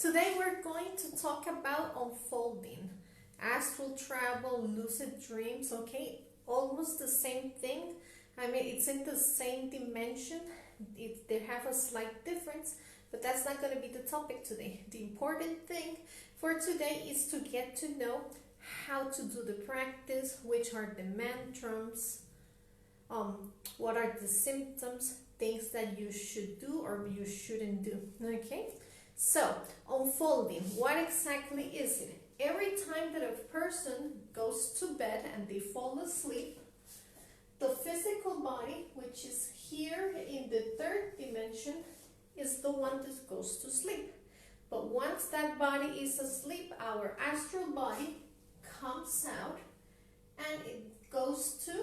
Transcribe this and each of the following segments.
Today we're going to talk about unfolding, astral travel, lucid dreams, okay? Almost the same thing. I mean, it's in the same dimension. They have a slight difference, but that's not going to be the topic today. The important thing for today is to get to know how to do the practice, which are the mantras, what are the symptoms, things that you should do or you shouldn't do, okay? So, unfolding, what exactly is it? Every time that a person goes to bed and they fall asleep, the physical body, which is here in the third dimension, is the one that goes to sleep. But once that body is asleep, our astral body comes out and it goes to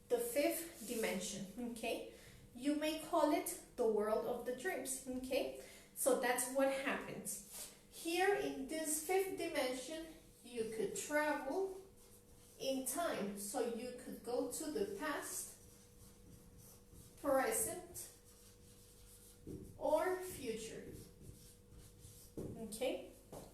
the fifth dimension, okay? You may call it the world of the dreams, okay? So that's what happens. Here in this fifth dimension, you could travel in time. So you could go to the past, present, or future, okay?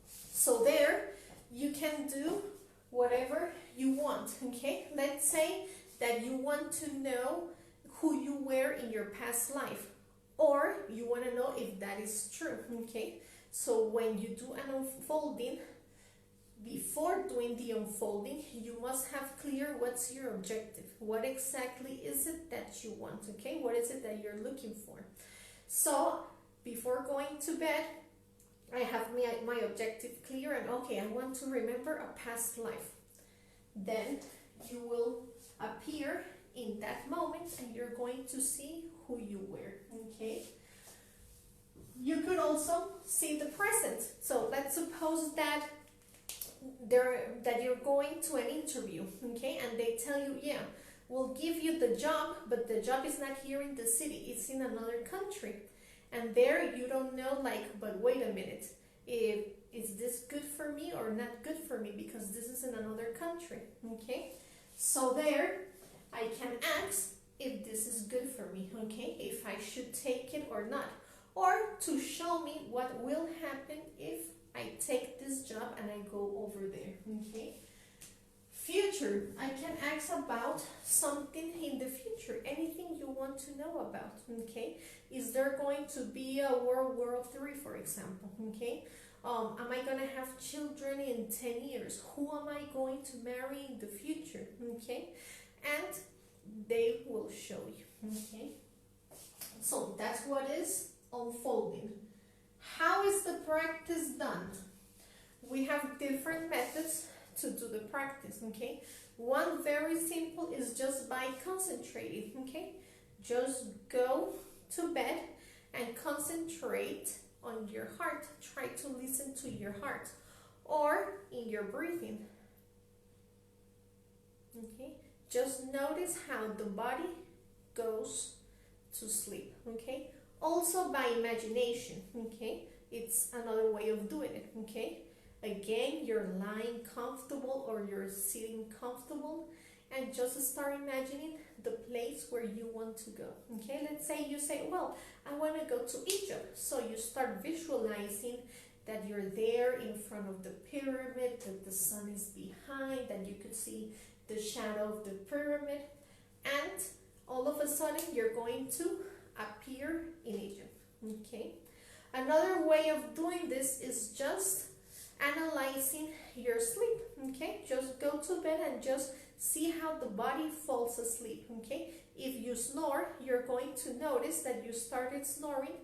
So there, you can do whatever you want, okay? Let's say that you want to know who you were in your past life, or you want to know if that is true, okay? So when you do an unfolding, before doing the unfolding, you must have clear what's your objective. What exactly is it that you want, okay? What is it that you're looking for? So before going to bed, I have my objective clear, and okay, I want to remember a past life. Then you will appear in that moment and you're going to see who you were, okay? You could also see the present. So let's suppose that you're going to an interview, okay, and they tell you, yeah, we'll give you the job, but the job is not here in the city, it's in another country. And there you don't know, like, but wait a minute, is this good for me or not good for me, because this is in another country, okay? So there I can ask if this is good for me, okay, if I should take it or not, or to show me what will happen if I take this job and I go over there, okay? Future, I can ask about something in the future, anything you want to know about, okay? Is there going to be a World War III, for example, okay? Am I going to have children in 10 years? Who am I going to marry in the future, okay? And they will show you, okay? So that's what is unfolding. How is the practice done? We have different methods to do the practice, okay? One very simple is just by concentrating, okay? Just go to bed and concentrate on your heart. Try to listen to your heart or in your breathing, okay? Just notice how the body goes to sleep, okay? Also by imagination, okay? It's another way of doing it, okay? Again, you're lying comfortable or you're sitting comfortable and just start imagining the place where you want to go, okay? Let's say you say, well, I want to go to Egypt. So you start visualizing that you're there in front of the pyramid, that the sun is behind, that you could see the shadow of the pyramid, and all of a sudden you're going to appear in Egypt, okay? Another way of doing this is just analyzing your sleep, okay? Just go to bed and just see how the body falls asleep, okay? If you snore, you're going to notice that you started snoring,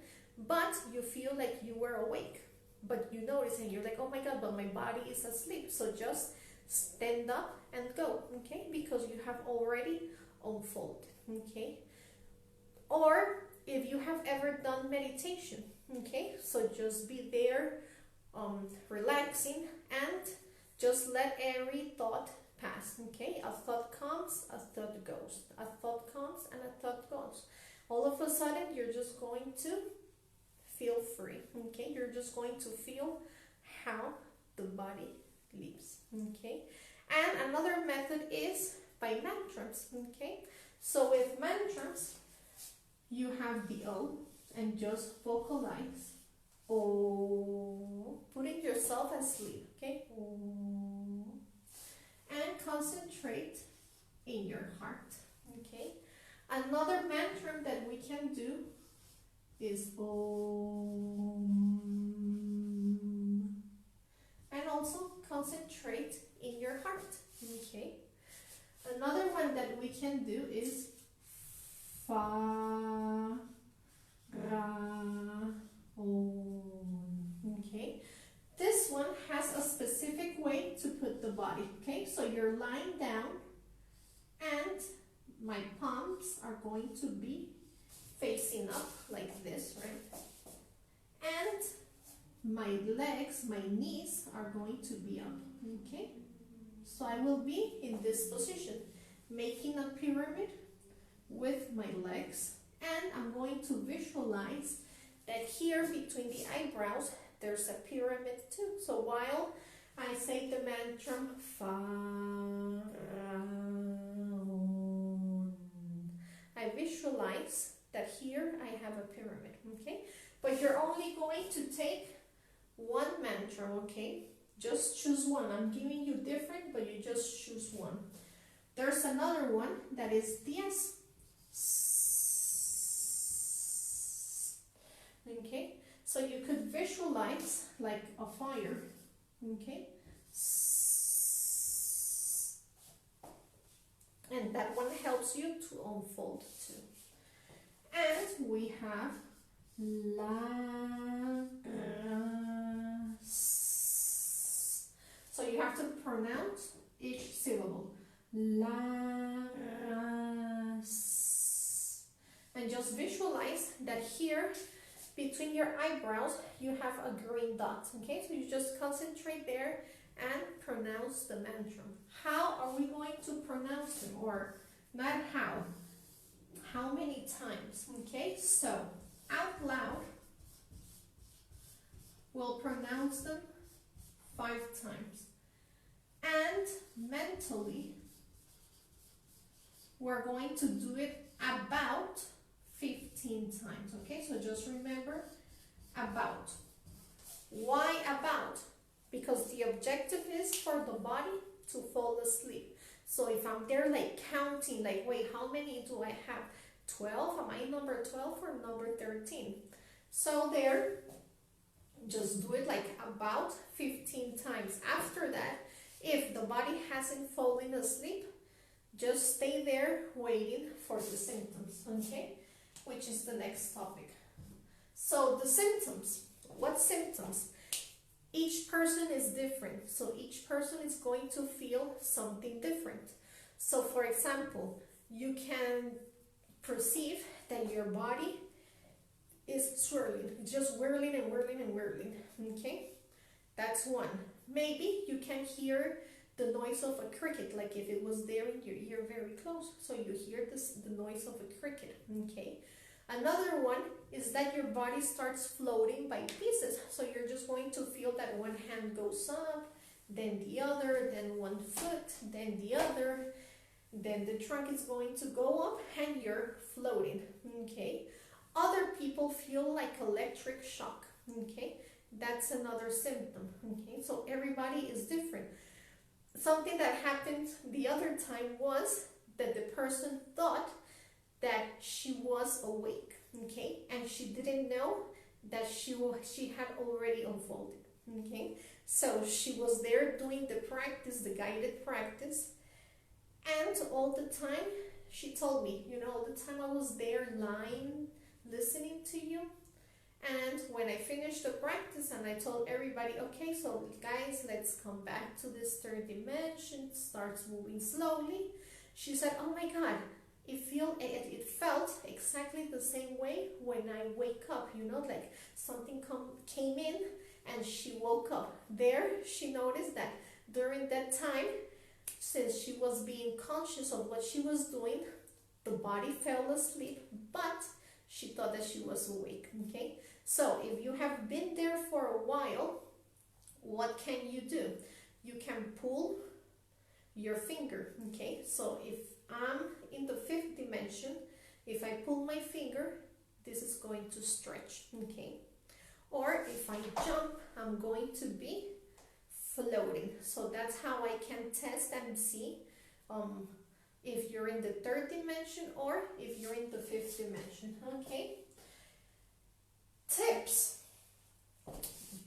but you feel like you were awake. But you notice and you're like, oh my God, but my body is asleep. So just stand up and go, okay? Because you have already unfolded, okay? Or if you have ever done meditation, okay? So just be there, relaxing, and just let every thought pass, okay? A thought comes, a thought goes. A thought comes and a thought goes. All of a sudden, you're just going to feel free, okay? You're just going to feel how the body leaves, okay? And another method is by mantras, okay? So with mantras, you have the O and just vocalize Oh, putting yourself asleep, okay? Oh. And concentrate in your heart, okay? Another mantra that we can do is Om. And also concentrate in your heart, okay? Another one that we can do is Fa, Ra, Om, okay? This one has a specific way to put the body, okay? So you're lying down and my palms are going to be facing up like this, right? And my legs, my knees are going to be up, okay? So I will be in this position, making a pyramid with my legs, and I'm going to visualize that here between the eyebrows there's a pyramid too. So while I say the mantra Fa, I visualize that here I have a pyramid, okay? But you're only going to take one mantra, okay? Just choose one. I'm giving you different, but you just choose one. There's another one that is Diez. Okay? So you could visualize like a fire, okay? And that one helps you to unfold too. And we have La, so you have to pronounce each syllable. La, and just visualize that here between your eyebrows you have a green dot, okay? So you just concentrate there and pronounce the mantra. How are we going to pronounce them? Or not how many times, okay? So out loud we'll pronounce them 5 times, and mentally we're going to do it about 15 times, okay? So just remember about. Why about? Because the objective is for the body to fall asleep. So if I'm there like counting, like wait, how many do I have? 12? Am I number 12 or number 13? So there, just do it like about 15 times. After that, if the body hasn't fallen asleep, just stay there waiting for the symptoms, okay? Which is the next topic. So the symptoms, what symptoms? Each person is different, so each person is going to feel something different. So for example, you can perceive that your body is swirling, just whirling and whirling and whirling, okay? That's one. Maybe you can hear the noise of a cricket, like if it was there in your ear very close, so you hear the noise of a cricket, okay? Another one is that your body starts floating by pieces, so you're just going to feel that one hand goes up, then the other, then one foot, then the other, then the trunk is going to go up and you're floating, okay? Other people feel like electric shock, okay? That's another symptom, okay? So everybody is different. Something that happened the other time was that the person thought that she was awake, okay? And she didn't know that she had already unfolded, okay? So she was there doing the practice, the guided practice, and all the time she told me, you know, all the time I was there lying, listening to you. And when I finished the practice and I told everybody, okay, so guys, let's come back to this third dimension, starts moving slowly, she said, oh my God, it felt exactly the same way when I wake up, you know, like something came in and she woke up. There, she noticed that during that time, since she was being conscious of what she was doing, the body fell asleep, but she thought that she was awake, okay? So if you have been there for a while, what can you do? You can pull your finger, okay? So if I'm in the 5th dimension, if I pull my finger, this is going to stretch, okay? or if I jump, I'm going to be floating. So that's how I can test and see if you're in the third dimension or if you're in the fifth dimension. Okay. Tips.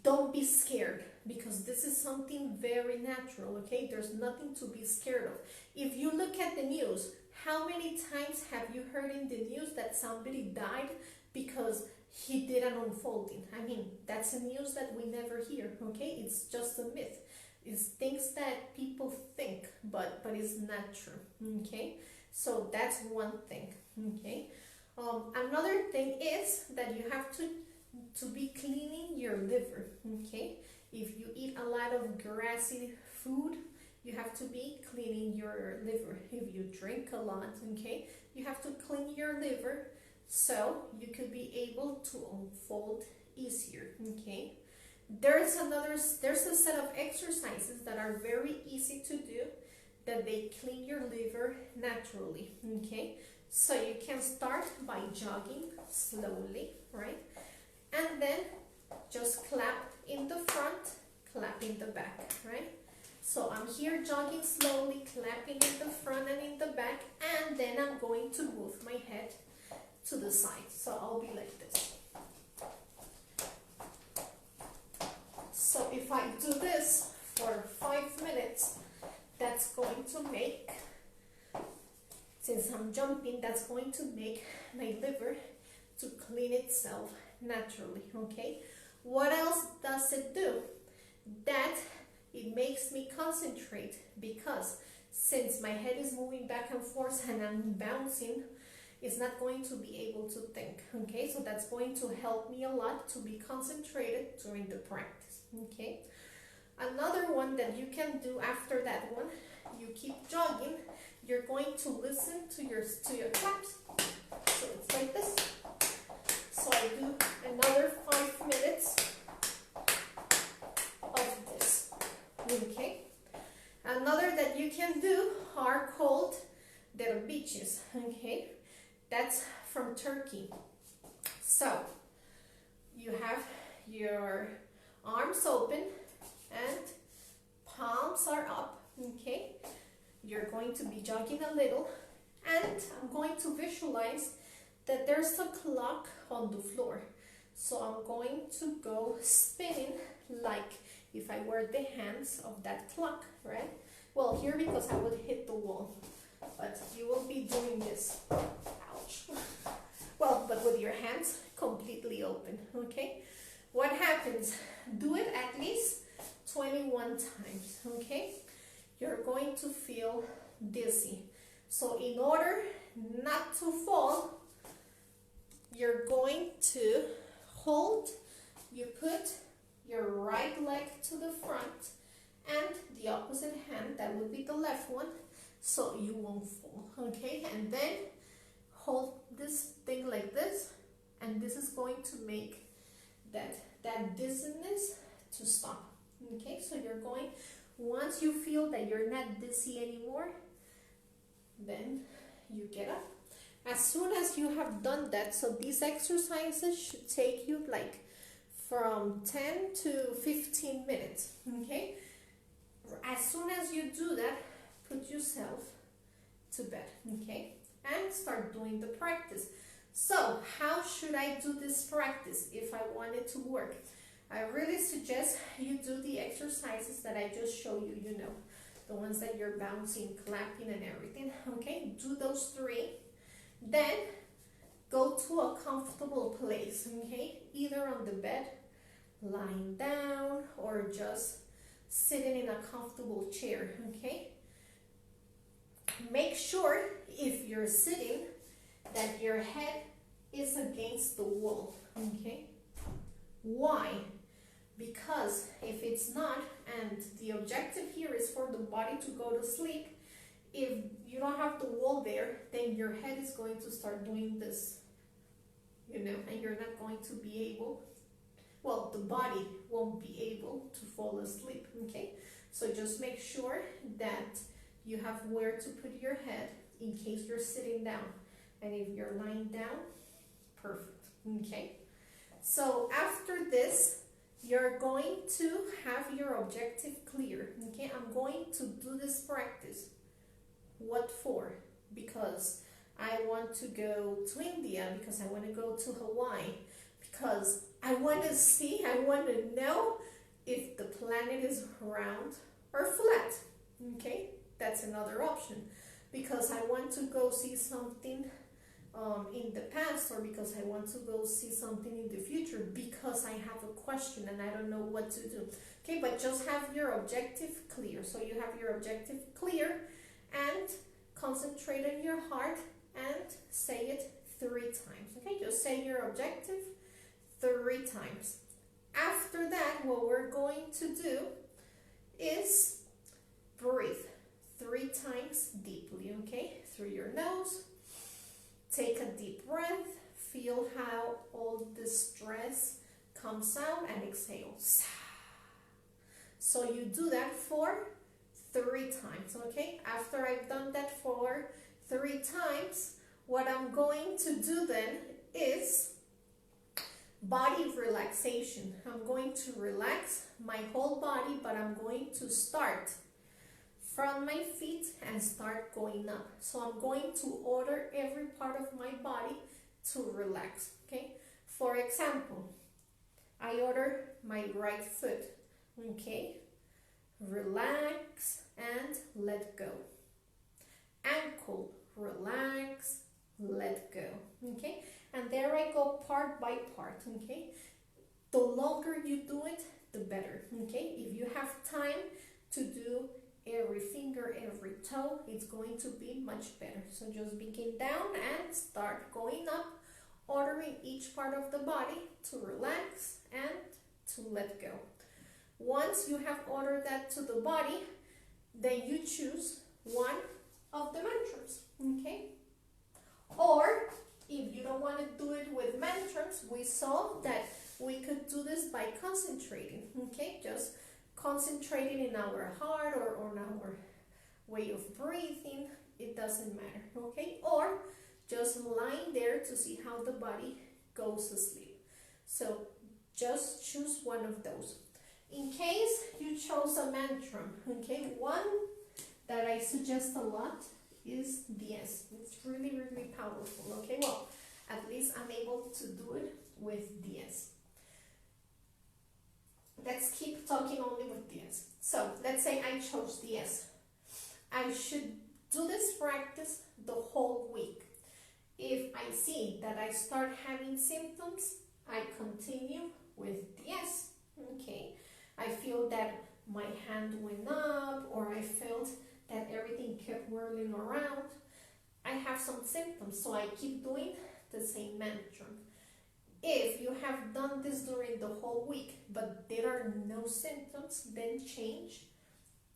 Don't be scared, because this is something very natural. Okay, there's nothing to be scared of. If you look at the news, how many times have you heard in the news that somebody died because he did an unfolding? I mean, that's a news that we never hear. Okay, it's just a myth. It's things that people think, but it's not true. Okay, so that's one thing. Okay, another thing is that you have to be cleaning your liver. Okay, if you eat a lot of grassy food, you have to be cleaning your liver. If you drink a lot, okay, you have to clean your liver so you could be able to unfold easier. Okay, there's a set of exercises that are very easy to do, that they clean your liver naturally. Okay, so you can start by jogging slowly, right? And then just clap in the front, clap in the back, right? So I'm here jogging slowly, clapping in the front and in the back, and then I'm going to move my head to the side. So I'll be like this. So if I do this for 5 minutes, that's going to make, since I'm jumping, that's going to make my liver to clean itself naturally. Okay, what else does it do? That it makes me concentrate, because since my head is moving back and forth and I'm bouncing, it's not going to be able to think. Okay, so that's going to help me a lot to be concentrated during the practice. Okay, another one that you can do after that one, you keep jogging, you're going to listen to your claps. So it's like this. So I do another 5 minutes of this. Okay. Another that you can do are called derviches. Okay. That's from Turkey. So you have your arms open and palms are up. Okay. You're going to be jogging a little, and I'm going to visualize that there's a clock on the floor. So I'm going to go spinning like if I were the hands of that clock, right? Well, here, because I would hit the wall, but you will be doing this. Ouch. Well, but with your hands completely open. Okay, what happens? Do it at least 21 times. Okay, you're going to feel dizzy. So in order not to fall, you're going to hold, you put your right leg to the front and the opposite hand, that would be the left one, so you won't fall. Okay, and then hold this thing like this, and this is going to make that dizziness to stop. Okay, so you're going, once you feel that you're not dizzy anymore, then you get up. As soon as you have done that, so these exercises should take you like from 10 to 15 minutes. Okay, as soon as you do that, put yourself to bed. Okay, and start doing the practice. So how should I do this practice if I want it to work? I really suggest you do the exercises that I just showed you, you know, the ones that you're bouncing, clapping and everything. Okay, do those 3. Then go to a comfortable place. Okay, either on the bed, lying down, or just sitting in a comfortable chair. Okay, make sure if you're sitting that your head is against the wall. Okay, why? Because if it's not, and the objective here is for the body to go to sleep, if you don't have the wall there, then your head is going to start doing this, you know, and you're not going to be able, well, the body won't be able to fall asleep. Okay, so just make sure that you have where to put your head in case you're sitting down, and if you're lying down, perfect. Okay, so after this, you're going to have your objective clear. Okay, I'm going to do this practice. What for? Because I want to go to India, because I want to go to Hawaii, because I want to see, I want to know if the planet is round or flat. Okay, that's another option. Because I want to go see something in the past, or because I want to go see something in the future, because I have a question and I don't know what to do. Okay, but just have your objective clear. So you have your objective clear and concentrate on your heart and say it 3 times. Okay, just say your objective 3 times. After that, what we're going to do is breathe 3 times deeply, okay? Through your nose. Take a deep breath. Feel how all the stress comes out and exhale. So you do that for 3 times, okay? After I've done that for 3 times, what I'm going to do then is body relaxation. I'm going to relax my whole body, but I'm going to start from my feet and start going up. So I'm going to order every part of my body to relax, okay? For example, I order my right foot, okay? Relax and let go. Ankle, relax, let go, okay? And there I go part by part, okay? The longer you do it, the better, okay? If you have time to do every finger, every toe, it's going to be much better. So just begin down and start going up, ordering each part of the body to relax and to let go. Once you have ordered that to the body, then you choose one of the mantras, okay? Or if you don't want to do it with mantras, we saw that we could do this by concentrating, okay? Just concentrating in our heart or on our way of breathing, it doesn't matter, okay? Or just lying there to see how the body goes to sleep. So just choose one of those. In case you chose a mantra, okay, one that I suggest a lot is Diez. It's really, really powerful, okay? Well, at least I'm able to do it with Diez. Let's keep talking only with Diez. So let's say I chose Diez. I should do this practice the whole week. If I see that I start having symptoms, I continue with Diez. Okay, I feel that my hand went up, or I felt that everything kept whirling around. I have some symptoms, so I keep doing the same mantra. If you have done this during the whole week, but there are no symptoms, then change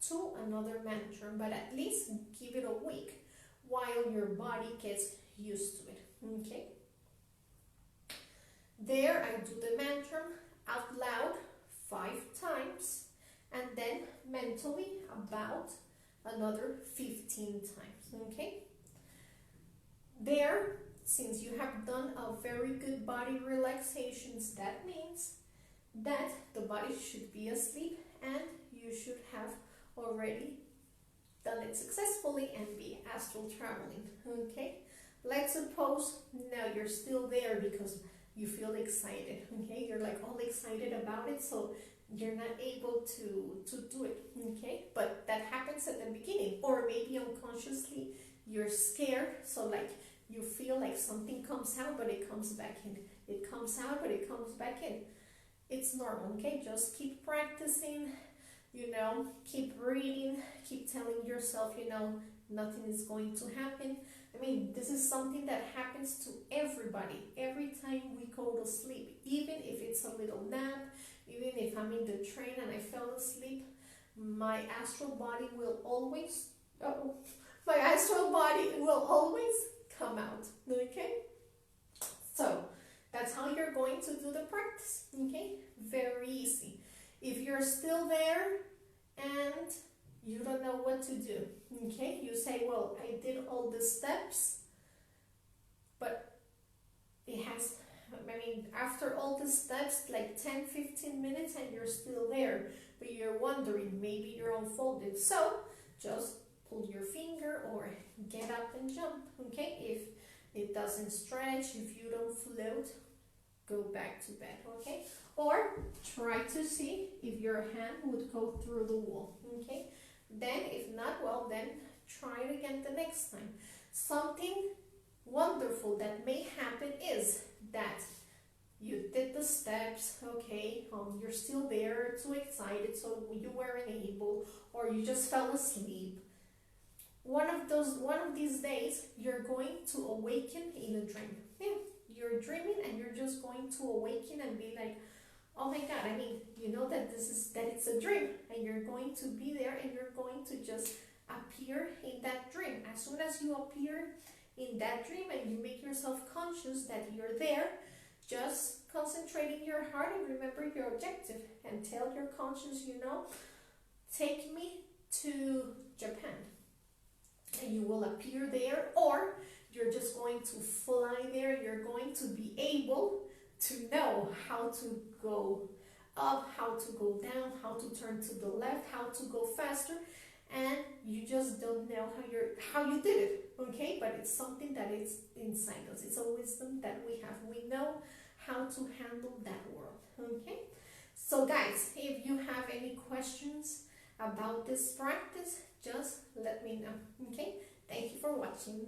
to another mantra, but at least give it a week while your body gets used to it, okay? There I do the mantra out loud 5 times, and then mentally about another 15 times, okay? There, since you have done a very good body relaxations, that means that the body should be asleep and you should have already done it successfully and be astral traveling, okay? Let's suppose now you're still there because you feel excited, okay? You're like all excited about it, so you're not able to do it, okay? But that happens at the beginning, or maybe unconsciously you're scared, so like you feel like something comes out but it comes back in. It comes out but it comes back in. It's normal, okay? Just keep practicing, you know, keep reading, keep telling yourself, you know, nothing is going to happen. I mean, this is something that happens to everybody every time we go to sleep, even if it's a little nap, even if I'm in the train and I fell asleep, my astral body will always, my astral body will always come out, okay? So that's how you're going to do the practice, okay? Very easy. If you're still there and you don't know what to do, okay? You say, well, I did all the steps, but it has I mean, after all the steps, like 10-15 minutes, and you're still there, but you're wondering, maybe you're unfolded. So just pull your finger or get up and jump, okay? If it doesn't stretch, if you don't float, go back to bed, okay? Or try to see if your hand would go through the wall, okay? Then, if not, well, then try it again the next time. Something wonderful that may happen is that you did the steps, okay, you're still there, too excited, so you weren't able, or you just fell asleep. One of these days, you're going to awaken in a dream. Yeah, you're dreaming, and you're just going to awaken and be like, oh my God, I mean, you know that it's a dream, and you're going to be there, and you're going to just appear in that dream. As soon as you appear in that dream and you make yourself conscious that you're there, just concentrate in your heart and remember your objective, and tell your conscience, take me to Japan. And you will appear there, or you're just going to fly there. You're going to be able to know how to go up, how to go down, how to turn to the left, how to go faster, and you just don't know how you did it, okay? But it's something that is inside us. It's a wisdom that we have. We know how to handle that world, okay? So guys, if you have any questions about this practice, just let me know, okay? Thank you for watching.